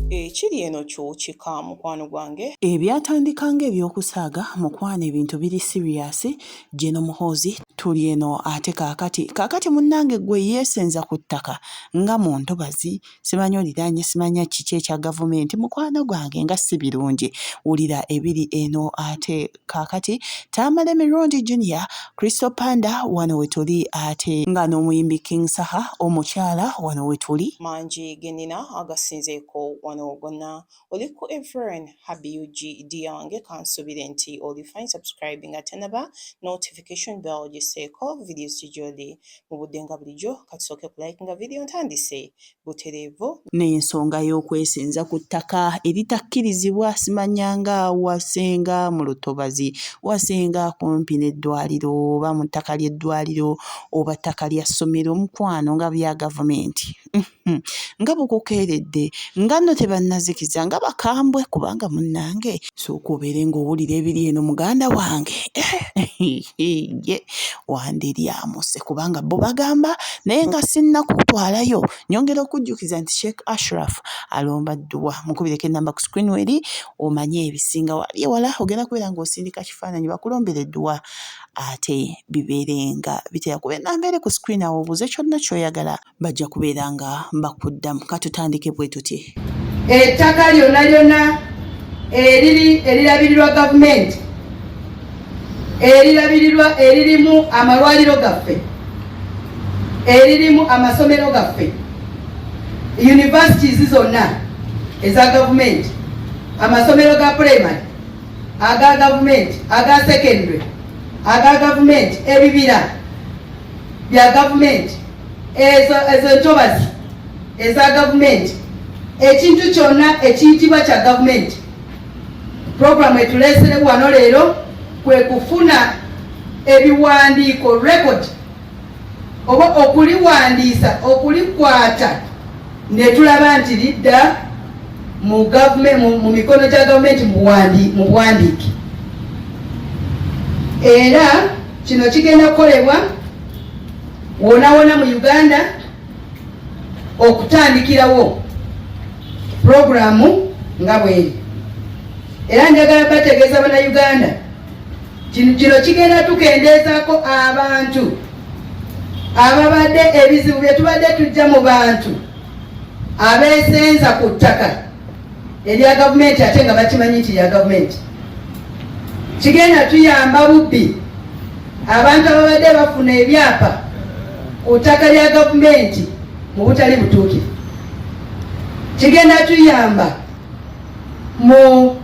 Kiri eno kyokika mukwano gwange ebyatandika ng'ebyokusaaga mukwano ebintu biri serious gye muhoozi tuli eno ate kaakati munnange gwe yeesenza ku ttaka nga mu ntobazi simanya oliraanye simanya kiki ekya gavumenti mukwano gwange nga si birungi wulira ebiri eno ate kaakati Tamale Mirundi Junior Crystal Panda wano we tuli ate nga n'omuyimbi King Saha omukyala wano we tuli mangi genina agasinzeeko wano gonna oli ku Efren Habiugi Diange kansubire nti olifine subscribing ate naba notification bell giseeko videos gijoli mu budde nga bulijjo katusooke ku like nga video ntandise butereevu n'ensonga y'okwesenza ku ttaka eritakkirizibwa simanyanga wasenga mu lutobazi wasenga kumpi n'eddwaliro oba mu ttaka ly'eddwaliro oba ttaka lya ssomero mukwano nga bya gavumenti nga bukukeeredde nga nno tebannazikiza nga bakambwe kubanga munnange sooka obeere ng'owulira ebiri eno muganda wange ye wandiryamuse kubanga bo bagamba naye nga sinnakutwalayo nyongera okujjukiza nti Sheikh Ashraf alomba dduwa mukubireko ennamba ku screen weri omanye ebisinga wali ewala ogenda kubeera ng'osindika kifaananyi bakulombera edduwa ate bibeere nga bitera kuba ennamba eri ku screen awo obuuze kyonna ky'oyagala bajja kubeera nga bakuddamu katutandike bwe tuti ettaka lyonna lyonna erirabirirwa gavumenti eririmu amalwaliro gaffe eririmu amasomero gaffe universities zonna eza gavumenti amasomero ga primary aga gavumenti aga secondary aga gavumenti ebibira bya gavumenti ezo ntobazi eza gavumenti ekintu kyonna ekiyitibwa kya gavumenti programu etuleesere wano leero kwe kufuna ebiwandiiko record oba okuliwandiisa okulikwata ne tulaba nti lidda mu mikono gya gavumenti mu buwandiike era kino kigenda kukolebwa wona mu Uganda okutandikirawo programu nga bweri era njagala bategeeza bannayuganda kino kigenda tukendeezaako abantu ababadde ebizibu bye tubadde tujja mu bantu abeesenza ku ttaka erya gavumenti ate nga bakimanyi nti lya gavumenti kigenda tuyamba bubbi abantu ababadde bafuna ebyapa ku ttaka lya gavumenti mu butali butuukirivu kigenda tuyamba mu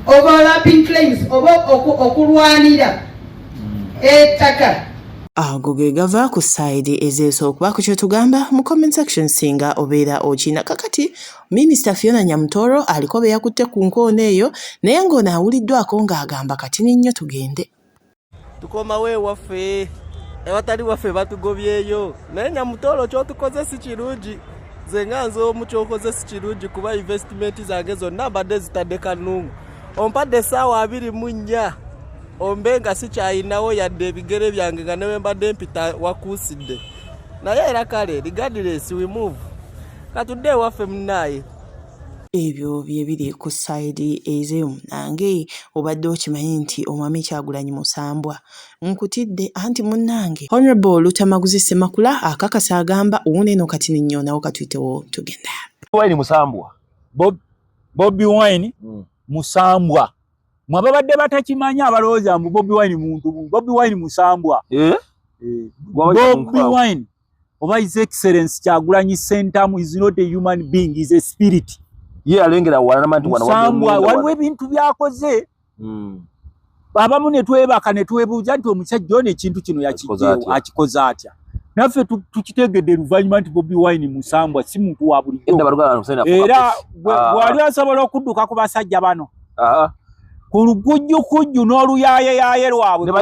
overlapping claims oba okulwanira ettaka ago ge gava ku sayidi ezeesookuba ku kyo tugamba mu comment section singa obeera okina kakati minisita Fiona Nyamutoro aliko be yakutte ku nkoona eyo naye ng'onaawuliddwako ng'agamba kati ninnyo tugende tukomawo ewaffe ewatali waffe batugobyeyo naye Nyamutoro kyotukoze si kirungi nze nga nze omu kyokoze si kirungi kuba investimenti zange zonna mbadde zitadde kanungu ompadde essaawa 24 ombe nga sikyayinawo yadde ebigere byange nga newe mbadde mpita wakuusidde naye era kale regardless we move katudde ewaffe munaaye ebyo bye biri ku sayidi ez'omunnange obadde okimanyi nti omwami Kyagulanyi Musambwa nkutidde anti munnange Honorable Lutamaguzi Ssemakula akakasa agamba uwuneeno kati ninnyo nawo katuyitewo tugenda Wine Musambwa Bobi Wine Musambwa mwababadde batakimanya abalowooza mbu Bobi Wine muntu Bobi Wine Musambwa Bobi Wine oba His Excellency Kyagulanyi Sentamu is not a human being, is a spirit. Alengera wala mantu wana Musambwa waliwo ebintu byakoze abamu ne twebaka ne twebuuza nti omusajja ono ekintu kino yakijjeewo akikoze atya naffe tukitegedde luvannyuma nti Bobi Wine Musambwa si muntu wa bulijjo era wali asobola okudduka ku basajja bano ku lugujjukujju n'oluyaayeyaye lwabwe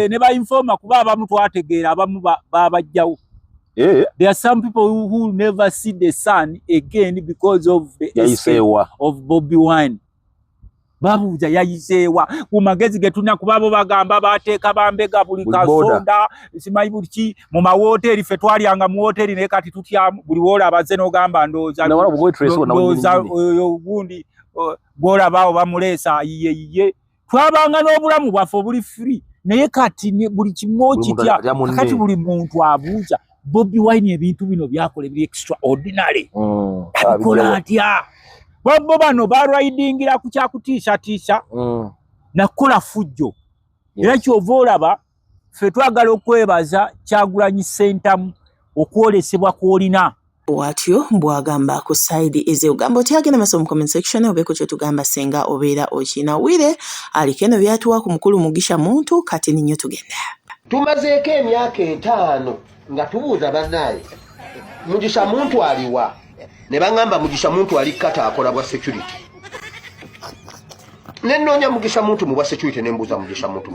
ne bayinfoma kuba abamu twategeera abamu babajjawo. There are some people who never see the sun again because of the escape of Bobi Wine. babuuza yayiseewa ku magezi ge tulina kuba bo bagamba bateeka bambega buli kasonda simanyi buli ki mu mawooteri ffe twalyanga mu wooteri naye kati tutya buli woolabazze n'ogamba ndowooza oyo gundi gw'olabaawo bamuleesa yiye twabanga n'obulamu bwaffe obuli free naye kati buli kimu okitya kati buli muntu abuuza Bobi Wine ebintu bino byakola ebiri extraordinary abikola atya bo bano baridingira ku kyakutiisatiisa nakukola fujjo era kyova olaba ffe twagala okwebaza Kyagulanyi Ssentamu okwolesebwa kw'olina bw'atyo bw'agamba ku side ez'Uganda otyagenda maso mu comment section obeeko kye tugamba senga obeera okina wire aliko eno byatuwa ku mukulu Mugisha Muntu kati ninyo tugenda tumazeeko emyaka 5 nga tubuuza bannaye Mugisha Muntu aliwa ne bangamba Mugisha Muntu ali kata akola bwa security nenoonya Mugisha Muntu mu bwa security nembuuza Mugisha Muntu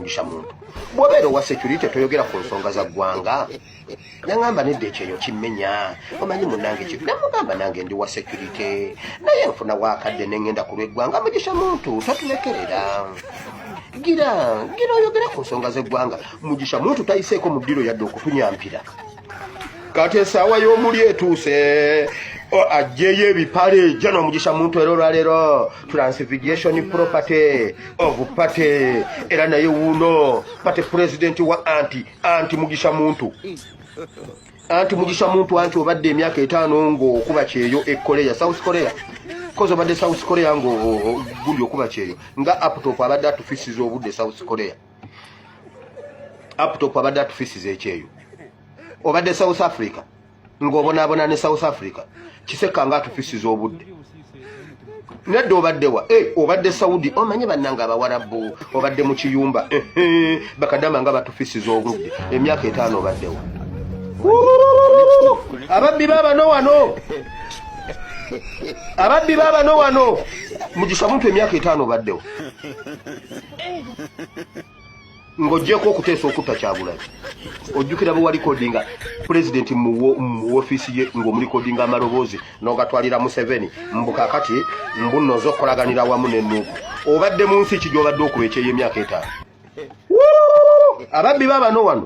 bw'obeera owa security toyogera ku nsonga za ggwanga nangamba nedde ekyeyo kimmenya omanyi munnange ki namugamba nange ndi wa security naye nfuna waakadde nengenda ku lw'eggwanga Mugisha Muntu totulekerera gira oyogera ku nsonga z'eggwanga Mugisha Muntu tayiseeko mu ddiro yadde okutunyampira kati essaawa y'omuli etuuse ajjeyo ebipale jano Mugisha Muntu olwaleero transfiguration property of party era naye wuuno party president wa anti Mugisha Muntu anti obadde emyaka 5 ng'okuba kyeyo e South Korea kozo badde South Korea gundi okuba kyeyo nga aptop abadde atufisiza obudde South Korea aptop abadde atufisiza ekyeyo obadde South Africa ng'obonaabona ne South Africa kiseka nga atufisiza obudde nedde obaddewa obadde Saudi omanye bannanga abawarabu obadde mu kiyumba bakadama nga batufisiza obudde emyaka 5 obaddewa ababbi baabano wano Mugisha Muntu emyaka 5 obaddewa ng'oggyeko okuteesa okutta Kyagulanyi ojjukira bwe walikodinga president mu office ye ng'omulikodinga amaloboozi n'ogatwalira Museveni mbukakati mbuno z'okolaganira wamu n'ennuuku obadde mu nsi ki gy'obadde okuba ekyeyo emyaka 5 ababbi baabano wano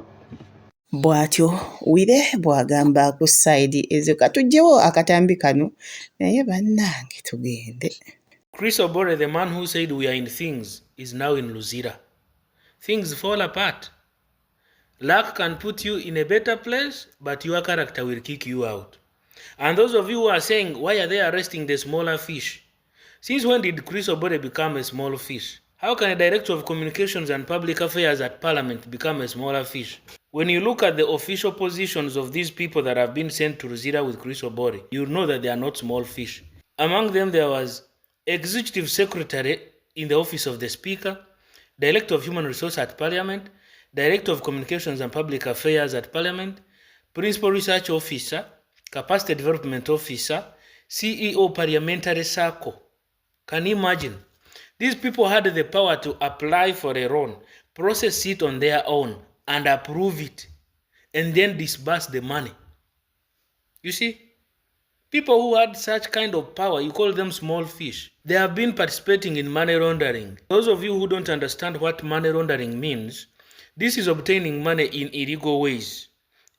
bw'atyo wire bw'agamba ku side ezo katugyewo akatambi kano naye bannange tugende Chris Obore, the man who said we are in things, is now in Luzira. Things fall apart. Luck can put you in a better place, but your character will kick you out. And those of you who are saying, why are they arresting the smaller fish? Since when did Chris Obore become a small fish? How can a director of communications and public affairs at Parliament become a smaller fish? When you look at the official positions of these people that have been sent to Luzira with Chris Obore, you know that they are not small fish. Among them, there was Executive Secretary in the Office of the Speaker, Director of Human Resources at Parliament, Director of Communications and Public Affairs at Parliament, Principal Research Officer, Capacity Development Officer, CEO Parliamentary Circle. Can you imagine? These people had the power to apply for a loan, process it on their own, and approve it, and then disburse the money. You see? People who had such kind of power, you call them small fish. They have been participating in money laundering. Those of you who don't understand what money laundering means, this is obtaining money in illegal ways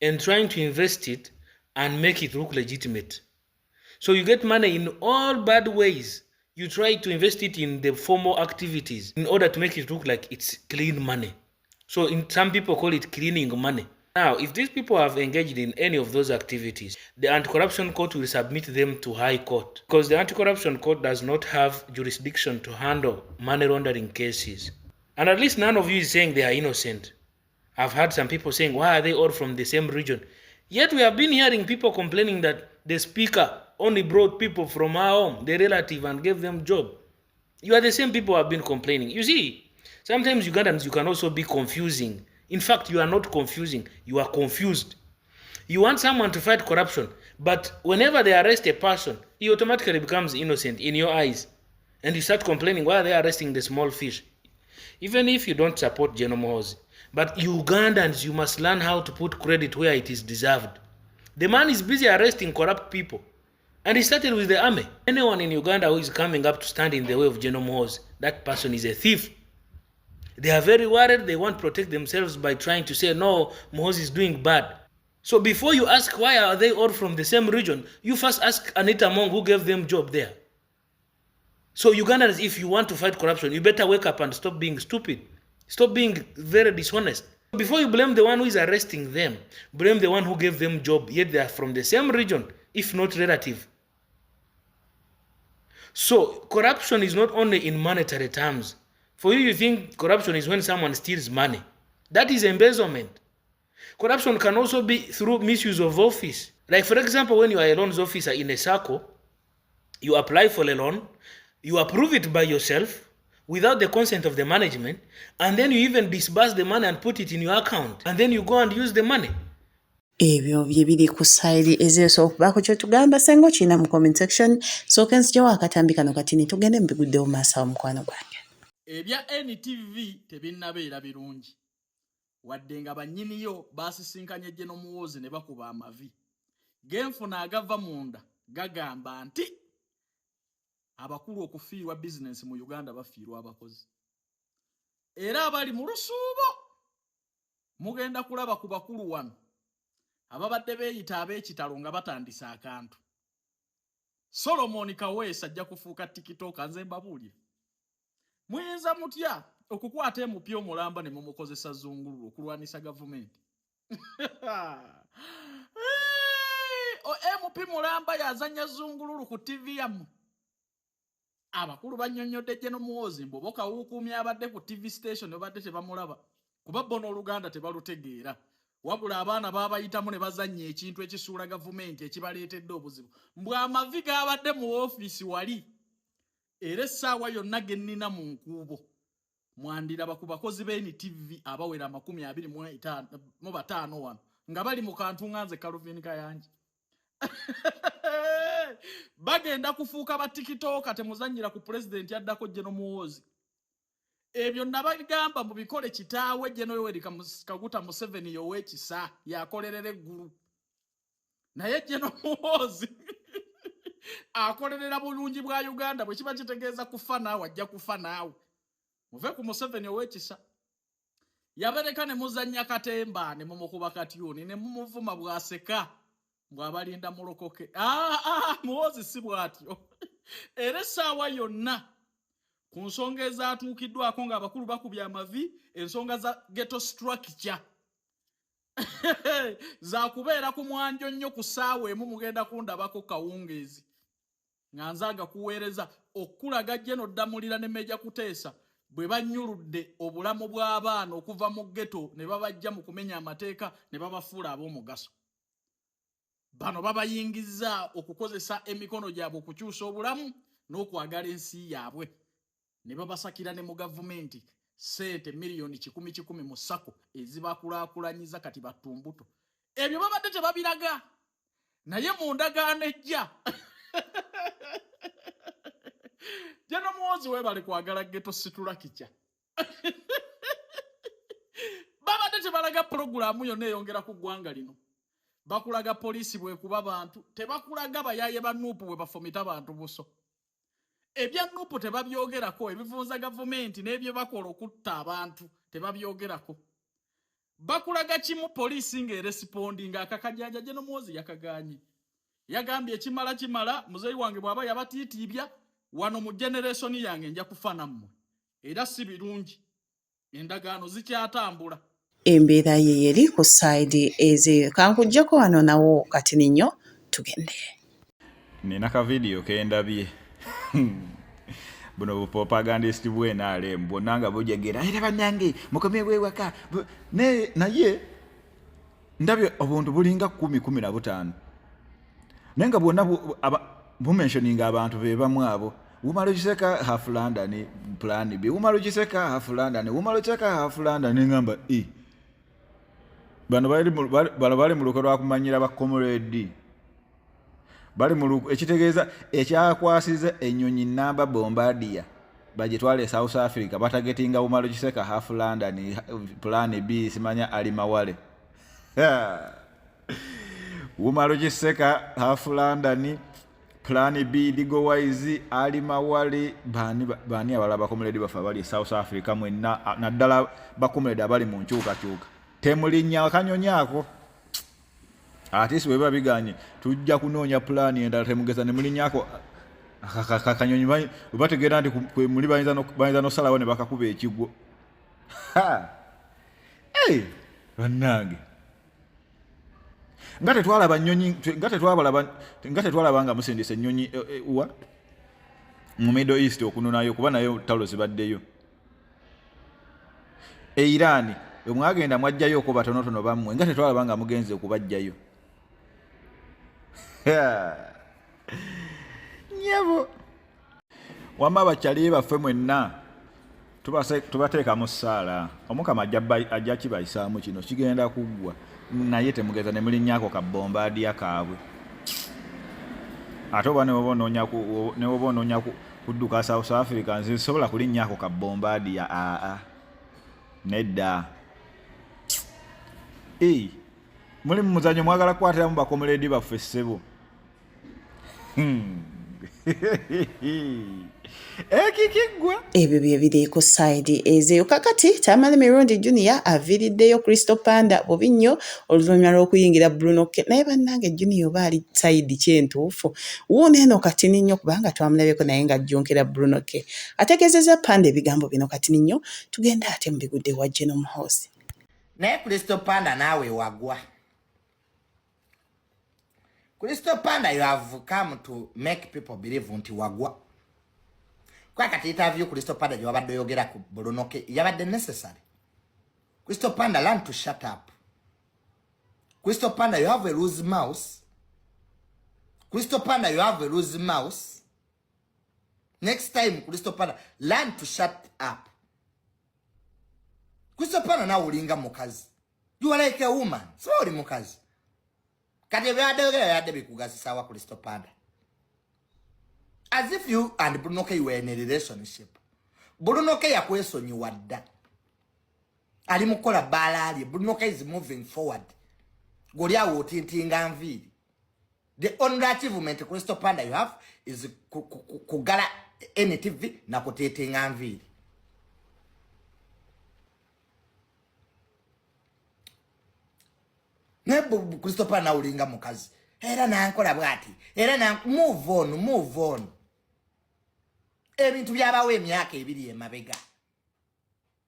and trying to invest it and make it look legitimate. So you get money in all bad ways. You try to invest it in the formal activities in order to make it look like it's clean money. So some people call it cleaning money. Now, if these people have engaged in any of those activities, the Anti-Corruption Court will submit them to High Court because the Anti-Corruption Court does not have jurisdiction to handle money laundering cases. And at least none of you is saying they are innocent. I've heard some people saying, why are they all from the same region? Yet we have been hearing people complaining that the speaker only brought people from our home, their relative, and gave them job. You are the same people who have been complaining. You see, sometimes Ugandans, you can also be confusing. In fact, you are not confusing, you are confused. You want someone to fight corruption, but whenever they arrest a person, he automatically becomes innocent in your eyes. And you start complaining, why are they arresting the small fish? Even if you don't support General Muhoozi. But Ugandans, you must learn how to put credit where it is deserved. The man is busy arresting corrupt people. And it started with the army. Anyone in Uganda who is coming up to stand in the way of General Muhoozi, that person is a thief. They are very worried. They want to protect themselves by trying to say, no, Muhoozi is doing bad. So before you ask why are they all from the same region, you first ask Anita Mong who gave them job there. So Ugandans, if you want to fight corruption, you better wake up and stop being stupid. Stop being very dishonest. Before you blame the one who is arresting them, blame the one who gave them job, yet they are from the same region, if not relative. So corruption is not only in monetary terms. For you, you think corruption is when someone steals money. That is embezzlement. Corruption can also be through misuse of office. Like for example, when you are a loans officer in a circle, you apply for a loan, you approve it by yourself without the consent of the management, and then you even disburse the money and put it in your account, and then you go and use the money. Ebyo bye biri ku sayidi ez'esookubaako kye tugamba sengo kina mu comment section sooka nzijawo akatambi kano kati ne tugende mu biguddewo maasawo mukwano gwange. Ebya NTV tebinnabeera birungi wadde nga bannyiniyo baasisinkanye General Muhoozi ne bakuba amavi. Genfuna agava munda gagamba nti abakulu okufiirwa bizinensi mu Uganda bafiirwa abakozi. Era abali mu lusuubo mugenda kulaba ku bakulu wano ababadde beeyita ab'ekitalo nga batandisa akantu. Solomon Kaweesa ajja kufuuka TikTok nze mbabuulira. Muyinza mutya okukwata emupya omulamba ne mumukozesa zungululu okulwanisa gavumenti? MP mulamba yazanya zungululu ku TV yamu. Abakulu bannyonnyodde General Muhoozi mbu bokawuukuumya abadde ku TV station obadde tebamulaba kuba bono Oluganda tebalutegeera. Wabula abaana baabayitamu ne bazannya ekintu ekisuula gavumenti ekibaleetedde obuzibu. Mbw amavi gaabadde mu ofiisi wali. Era essaawa yonna ge nnina mu nkuubo mwandiraba ku bakozi b'NTV abawera 25 wano nga bali mu kantu nganze Calvin Kayanja. Bagenda kufuuka ba TikTok temuzannyira ku president yaddako General Muhoozi. Ebyo nabagamba mu bikole kitaawe General Yoweri Kaguta Museveni yow'ekisa yakolerera eggulu. Naye General Muhoozi akolerera bulungi bwa Uganda bwe kiba kitegeeza kufa naawe ajja kufa naawe. Muve ku Museveni ow'ekisa. Yabereka ne muzannya katemba ne mumukuba katyuni ne mumuvuma bw'aseka bw'abalinda mulokoke. Muhoozi si bw'atyo. Era essaawa yonna ku nsonga ezaatuukiddwako nga abakulu bakubye amavi ensonga za ghetto structure za kubeera ku mwanjo nnyo ku ssaawa emu mugenda kundabako kawungeezi nga nzaaga kuweereza okulaga General Damulira ne Meja Kuteesa bwe bannyuludde obulamu bw'abaana okuva mu ghetto ne babajja mu kumenya amateeka ne babafuula ab'omugaso. Bano babayingizza okukozesa emikono gyabwe okukyusa obulamu n'okwagala ensi yaabwe. Ne babasakira ne mu gavumenti sente miliyoni 10 mu ssako ezibakulaakulanyiza kati batumbuto. Ebyo babadde tebabiraga naye mu ndagaano ejja General Muhoozi weebale kwagala ghetto structure. Babadde tebalaga puroguramu yonna eyongera ku ggwanga lino. Bakulaga poliisi bwe kuba bantu tebakulaga bayaaye ba Nuupu bwe bafumita bantu buso. Ebya Nuupu tebabyogerako ebivunza gavumenti n'ebyo bakola okutta abantu tebabyogerako. Bakulaga kimu poliisi ng'eresipondinga akakajanja General Muhoozi yakaganye. Yagambye kimala muzeyi wange bw'aba yabatiitiibya wano mu generation yange nja kufa nammwe. Era si birungi. Endagaano zikyatambula. Embeera ye yeri ku sayidi kankuggyako wano nawo kati ninyo tugende. Nina ka video ke ndabye. Buno propagandist bw'enaale mbona nga bujegera era bannange mukomye bwewaka naye ndabye obuntu bulinga 10-15 naye nga bwonna bumentioninga abantu be bamu abo. Wumalo kiseka half London plan B. Wumalo kiseka half London. Wumalo kiseka half London ngamba bano bali mu lukolo akumanyira ba comrade. Bali mu ekitegeeza ekyakwasiza ennyonyi namba Bombardier bagitwale South Africa batagetinga Wumalo kiseka half London plan B simanya ali mawale. Wumalo kiseka half London Plan B, Digo Wise, Ali Mawali, Bani abala bakomuledi bafa bali South Africa mwenna naddala bakomuledi abali mu nkyukakyuka. Temulinnya akanyonyako. Ate si bwe babiganye tujja kunoonya plan endala temugeza ne mulinnyako akanyonyi bwe bategeera nti muli bayinza n'osalawo ne bakakuba ekigwo. Bannange nga tetwalaba nnyonyi nga tetwalaba nga musindisa ennyonyi wa mu Middle East okunonayo kuba nayo talo zibaddeyo. Iran mwagenda mwajjayo okuba batonotono bammwe nga tetwalaba nga mugenze okubajjayo. Nyabo wama bakyali baffe mwenna tubateeka mu ssaala Omukama ajja kibayisaamu kino kigenda kuggwa naye temugeza ne mulinnyako kabbombaadiya kaabwe. Ate oba ne woba onoonya kudduka South Africa nze sobola kulinnyako kabbombaadiya nedda. Muli mu muzanyo mwagala kukwatiramu bakomuledi baffe ssebo. Ekikigwa ebyo bye biri ku side ezeyo kakati Tamale Mirundi Junior aviriddeyo Crystal Panda bubi nnyo oluvannyuma lw'okuyingira Bruno K naye bannange Junior baali side kyentuufu wuuno eno katini nnyo kubanga twamulabyeko naye ng'ajjonkera Bruno K ategeezezza Panda ebigambo bino katini nnyo tugenda ate mu bigudde wajje n'omuhoozi naye Crystal Panda naawe wagwa. Crystal Panda, you have come to make people believe nti wagwa. Kwa kati interview Crystal Panda jwabadde yogera ku Bruno K yabadde necessary. Crystal Panda, learn to shut up. Crystal Panda, you have a loose mouse. Crystal Panda, you have a loose mouse. Next time, Crystal Panda, learn to shut up. Crystal Panda na ulinga mukazi. You are like a woman. Sorry mukazi. Kati yade bikugazi sawa Crystal Panda. As if you and Bruno K were in a relationship. Bruno K yakwesonyi wadda. Ali mukola balali. Bruno K is moving forward. Golia wotintinga nviri. The only achievement Crystal Panda you have is kugala NTV na kutetinga nviri. Nebo Crystal Panda ulinga mukazi. Era na nkola bwati. Era na move on. Ebintu byabawe emyaka ebiri emabega.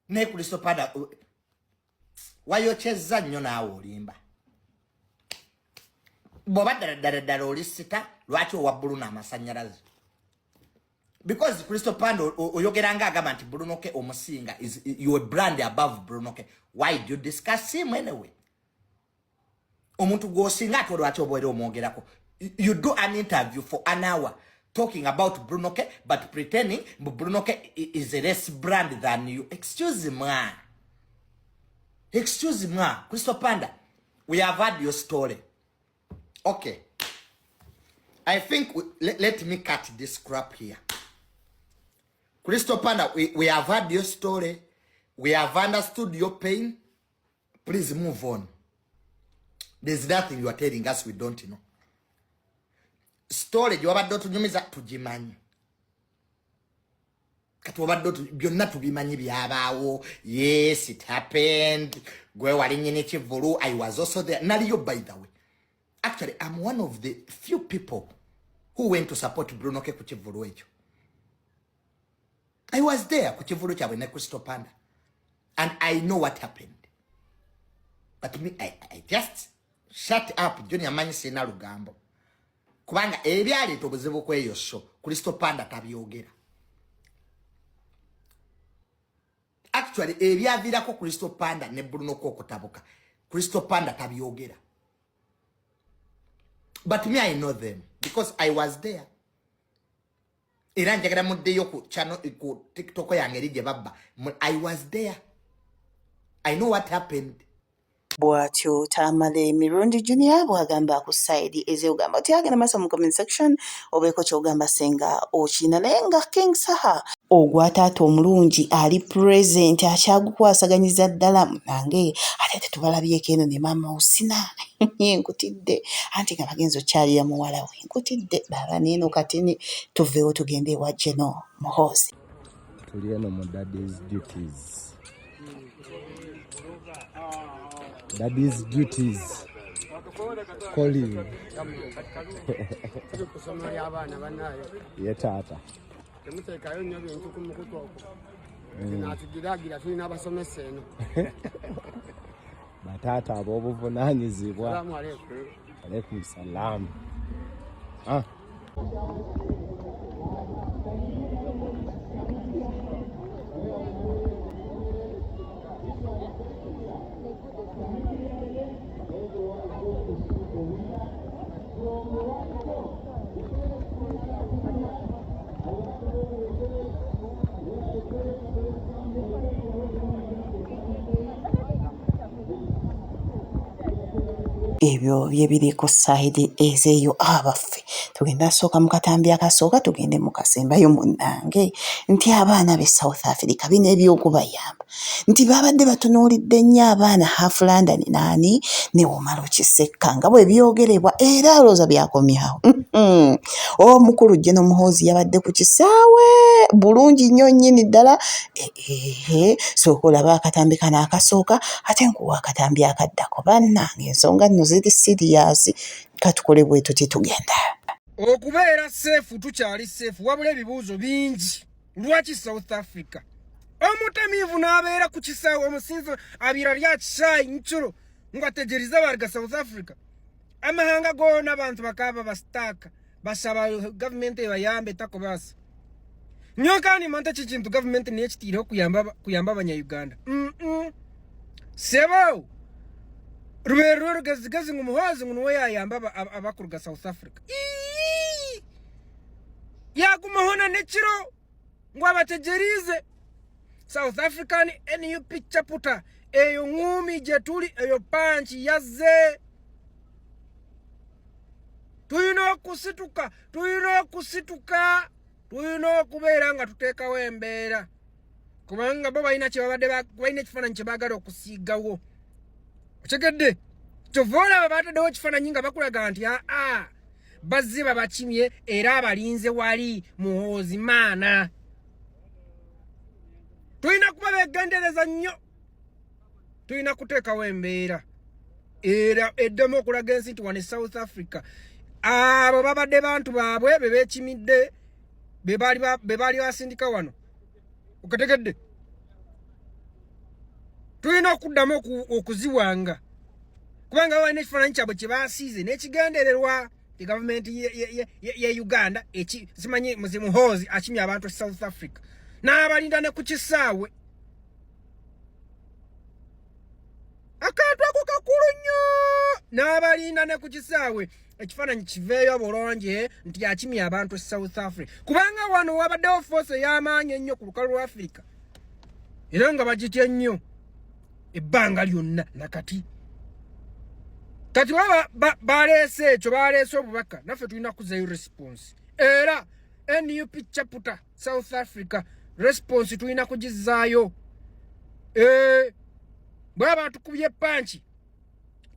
Ne Crystal Panda wayocheza nnyo naawe olimba. Boba dada olisita lwaki owabbulu n'amasanyalaze. Because Crystal Panda oyogeranga agamba nti Bruno K omusinga is you a brand above Bruno K. Why do you discuss him anyway? Omuntu gosinga to lwaki obwere omwogerako. You do an interview for an hour talking about Bruno K but pretending Bruno K is a less brand than you. Excuse me. Crystal Panda, we have heard your story. Okay. I think let me cut this crap here. Crystal Panda, we have heard your story. We have understood your pain. Please move on. There's nothing you are telling us we don't know. Story, you have not nyumiza tujimanyi. Kati wabadde byonna tubimanyi byabawo. Yes, it happened. Gwe wali nyine kivulu. I was also there. Naliyo, by the way. Actually, I'm one of the few people who went to support Bruno K ku kivulu ekyo. I was there ku kivulu kyabwe ne Crystal Panda. And I know what happened. But me, I just shut up. Junior manyi sina lugambo. Kubanga ebyali tobuzibu kweyo show. Crystal Panda tabyogera. Actually, ebyavirako Crystal Panda ne Bruno K okutabuka. Crystal Panda tabyogera. But me, I know them because I was there. Iranja kada mudde yo ku channel ku TikTok yange lije baba. I was there. I know what happened. Bwatyo Tamale Mirundi Junior bwagamba ku side ezeugamba tyagenda masa mu comment section obeko kyogamba senga okinalenga King Saha ogwataata omulungi ali present akyagukwasaganyizza ddala nange ate tetubalabyeko eno ne mama Usina nkutidde anti nga bagenzi okyalira muwala we nkutidde baba neeno kati tuveewo tugende ewa Geno Muhoozi. Tuli eno mu daddy's duties. Daddy's duties. Calling. Ye taata. Temuteekayo nnyo bintu ku mukutu okwo. Naatugiraagira tulina abasomesa eno. Bataata ab'obuvunaanyizibwa. Salaamu alaikum. Alaikum salaam. Ebyo bye biri ku sayidi ezeeyo abaffe tugenda sooka mu katambi akasooka tugende mu kasembayo munnange nti abaana b'e South Africa bina ebyokubayamba nti babadde batunuulidde nnyo abaana half London naani ne Omaro Kisekka nga bwe byogerebwa era alooza byakomyawo. Omukulu Geno Muhoozi yabadde ku kisaawe bulungi nnyo nnyini ddala. Sooka olaba akatambi kano akasooka ate nkuwa akatambi akaddako bannange ensonga nno ziri siriyasi katukole bwe tuti tugenda. Okubeera seefu tukyali seefu wabula ebibuuzo bingi. Lwaki South Africa? Omutamiivu n'abeera ku kisaawe omusinzi abira lya kisaayi nculo ng'ategereza baliga South Africa. Amahanga goona abantu bakaba basitaaka basaba gavumenti ebayambe takobasa. Nyokaani manta kikintu gavumenti niyo kitiireho kuyamba abanyayuganda. Sebo rubeerwe rugazigazi ngu Muhoozi nguno we yayamba abakuruga South Africa. Yagumahona nekiro ngu abategerize South African NUP chaputa eyo ngumi gye tuli eyo panchi yazze. Tuyina okubeera nga tuteekawo embeera kubanga bo balina balina ekifaananyi kye baagala okusiigawo. Otegedde kyova olaba baataddewo ekifaananyi nga bakulaga nti bazze babakimye era abalinze wali Muhoozi maana. Tulina kuba beegendereza nnyo, tulina kuteekawo embeera era eddemu okulaga ensi nti wane South Africa abo babadde bantu baabwe be beekimidde be baali basindika wano. Okategedde tulina okuddamu okuziwanga kubanga balina ekifaananyi kyabwe kye baasiize n'ekigendererwa gavumenti ye Uganda simanyi Muhoozi akimye abantu South Africa n'abalinda ne ku kisaawe. Akantu ako kakulu nnyo n'abalinda ne ku kisaawe ekifaananyi kiveeyo bulungi nti akimye abantu South Africa kubanga wano wabaddewo force ey'amaanyi ennyo ku lukalu lwa Africa era nga bagitya nnyo ebbanga lyonna nakati. Kati baleese ekyo baleese obubaka naffe tulina kuzeeyo response era NUP chaputa South Africa response tulina kugizaayo. Bwaba tukubye panchi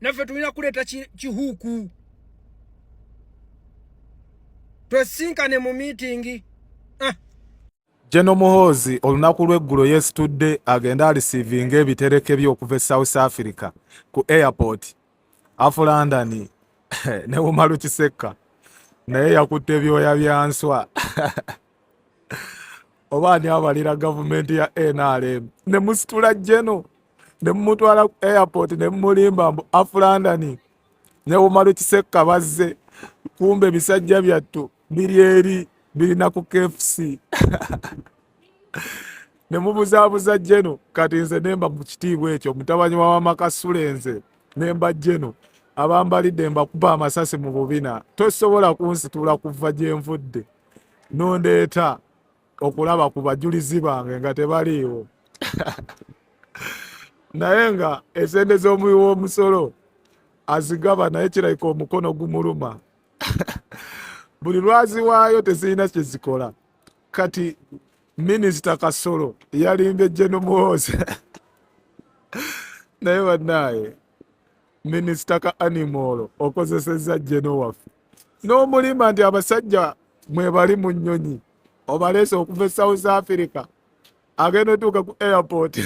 naffe tulina kuleeta kihuuku twesinkane mu meeting. Geno Muhoozi olunaku lw'eggulo yeesitudde agenda alisiivinga ebitereke bye okuva e South Africa ku airport half London ne Omaro Kisekka naye yakutte ebyoya bya nswa. Oba ani abalira gavumenti ya NRM ne musitula Geno ne mumutwala ku airport ne mumulimba mbu half London ne Omaro Kisekka bazze kumbe ebisajja byattu biri eri birina ku KFC. Ne mubuzaabuza Geno kati nze nemba mu kitiibwa ekyo mutabanyi wa Wamakasule nze nemba Geno abambalidde mbakuba amasasi mu bubina tosobola kunsitula kuva gye nvudde nondeeta okulaba ku bajulizi bange nga tebaliiwo. Naye nga esente z'omuwi w'omusolo azigaba naye kirabika omukono gumuluma. Buli lwaziwaayo tezirina kye zikola. Kati Minisita Kasolo yalimbye Geno Muhoozi naye bannaaye minisita ka animal okozesezza jeno waffe n'omulima nti abasajja mwe bali mu nnyonyi obaleese okuva e South Africa agenda otuuka ku airport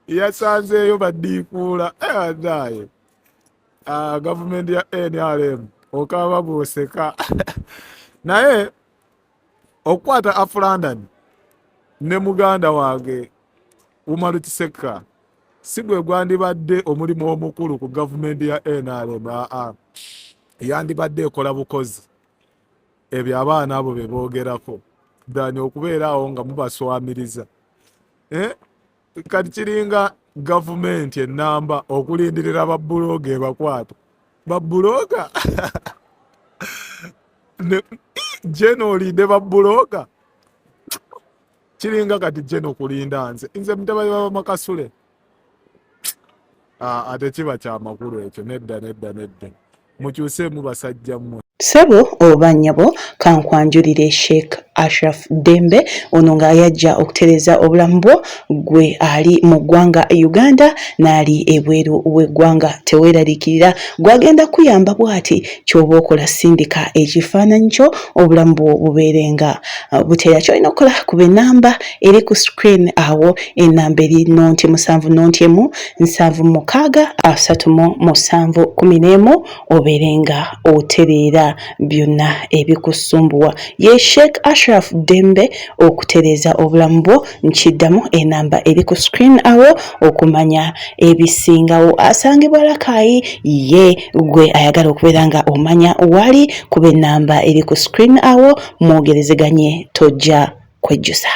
yasanzeeyo baddiikuula naye gavumenti ya NRM okaba bwoseka naye okukwata Aflandani ne muganda wange Umaru Kiseka si gwe gwandibadde omulimu omukulu ku gavumenti ya NRM. Yandibadde ekola bukozi ebyo abaana abo be boogerako ddani okubeera awo nga mubaswamiriza. Kati kiringa gavumenti ennamba okulindirira babbulooga ebakwata babbulooga jeno olinde babbulooga kiringa kati jeno kulinda nze mutabani wa Makasule. Ate kiba kya makulu ekyo. Nedda mukyuseemu basajja mmwe. Ssebo oba nnyabo kankwanjulire Sheikh Ashraf Dembe ono nga yajja okutereza obulamu bwo gwe ali mu ggwanga Uganda n'ali ebweru w'eggwanga teweeraliikirira gwagenda kuyamba bw'ati ky'oba okola sindika ekifaananyi kyo obulamu bwo bubeerenga buteera. Ky'olina okukola kuba ennamba eri ku screen awo ennamba eri nonti 7963711 obeerenga otereera byonna ebikusumbuwa. Ye Sheikh Ashraf Dembe okutereza obulamu bwo nkiddamu enamba eri ku screen awo okumanya ebisingawo. Asangibwa Rakai ye gwe ayagala okubeera nga omanya wali kuba enamba eri ku screen awo mwogerezeganye tojja kwejjusa.